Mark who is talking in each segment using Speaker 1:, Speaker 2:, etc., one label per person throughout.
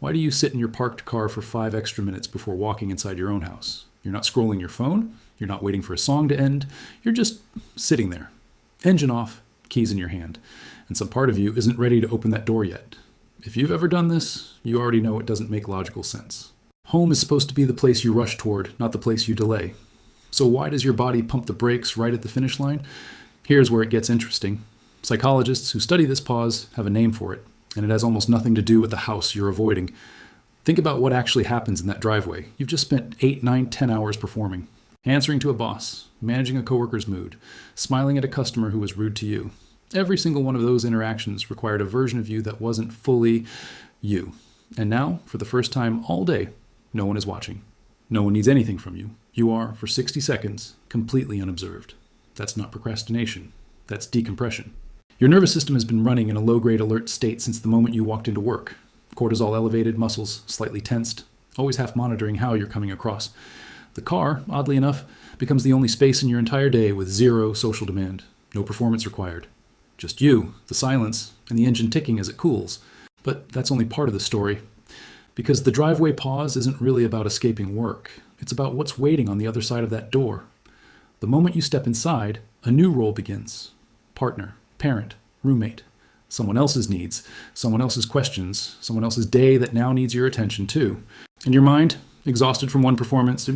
Speaker 1: Why do you sit in your parked car for 5 extra minutes before walking inside your own house? You're not scrolling your phone. You're not waiting for a song to end. You're just sitting there. Engine off, keys in your hand. And some part of you isn't ready to open that door yet. If you've ever done this, you already know it doesn't make logical sense. Home is supposed to be the place you rush toward, not the place you delay. So why does your body pump the brakes right at the finish line? Here's where it gets interesting. Psychologists who study this pause have a name for it, and it has almost nothing to do with the house you're avoiding. Think about what actually happens in that driveway. You've just spent 8, 9, 10 hours performing. Answering to a boss, managing a coworker's mood, smiling at a customer who was rude to you. Every single one of those interactions required a version of you that wasn't fully you. And now, for the first time all day, no one is watching. No one needs anything from you. You are, for 60 seconds, completely unobserved. That's not procrastination. That's decompression. Your nervous system has been running in a low-grade alert state since the moment you walked into work. Cortisol elevated, muscles slightly tensed, always half monitoring how you're coming across. The car, oddly enough, becomes the only space in your entire day with zero social demand. No performance required. Just you, the silence, and the engine ticking as it cools. But that's only part of the story. Because the driveway pause isn't really about escaping work. It's about what's waiting on the other side of that door. The moment you step inside, a new role begins. Partner, parent, roommate. Someone else's needs, someone else's questions, someone else's day that now needs your attention too. And your mind, exhausted from one performance,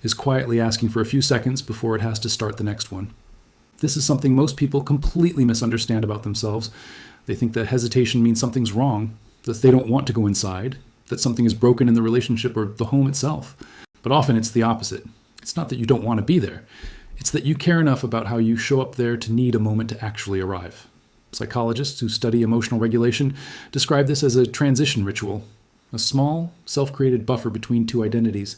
Speaker 1: is quietly asking for a few seconds before it has to start the next one. This is something most people completely misunderstand about themselves. They think that hesitation means something's wrong, that they don't want to go inside, that something is broken in the relationship or the home itself. But often it's the opposite. It's not that you don't want to be there. It's that you care enough about how you show up there to need a moment to actually arrive. Psychologists who study emotional regulation describe this as a transition ritual, a small, self-created buffer between two identities.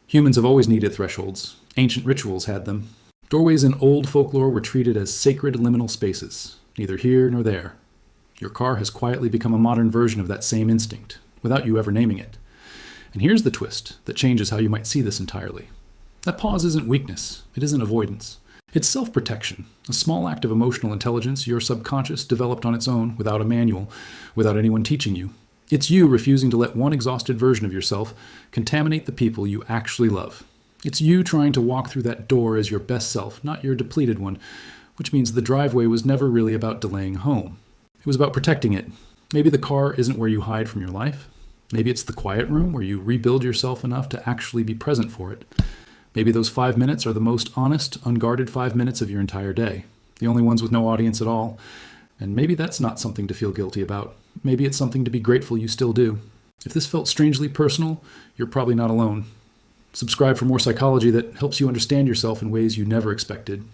Speaker 1: Humans have always needed thresholds. Ancient rituals had them. Doorways in old folklore were treated as sacred liminal spaces, neither here nor there. Your car has quietly become a modern version of that same instinct, without you ever naming it. And here's the twist that changes how you might see this entirely. That pause isn't weakness. It isn't avoidance. It's self-protection, a small act of emotional intelligence your subconscious developed on its own without a manual, without anyone teaching you. It's you refusing to let one exhausted version of yourself contaminate the people you actually love. It's you trying to walk through that door as your best self, not your depleted one, which means the driveway was never really about delaying home. It was about protecting it. Maybe the car isn't where you hide from your life. Maybe it's the quiet room where you rebuild yourself enough to actually be present for it. Maybe those 5 minutes are the most honest, unguarded 5 minutes of your entire day, the only ones with no audience at all. And maybe that's not something to feel guilty about. Maybe it's something to be grateful you still do. If this felt strangely personal, you're probably not alone. Subscribe for more psychology that helps you understand yourself in ways you never expected.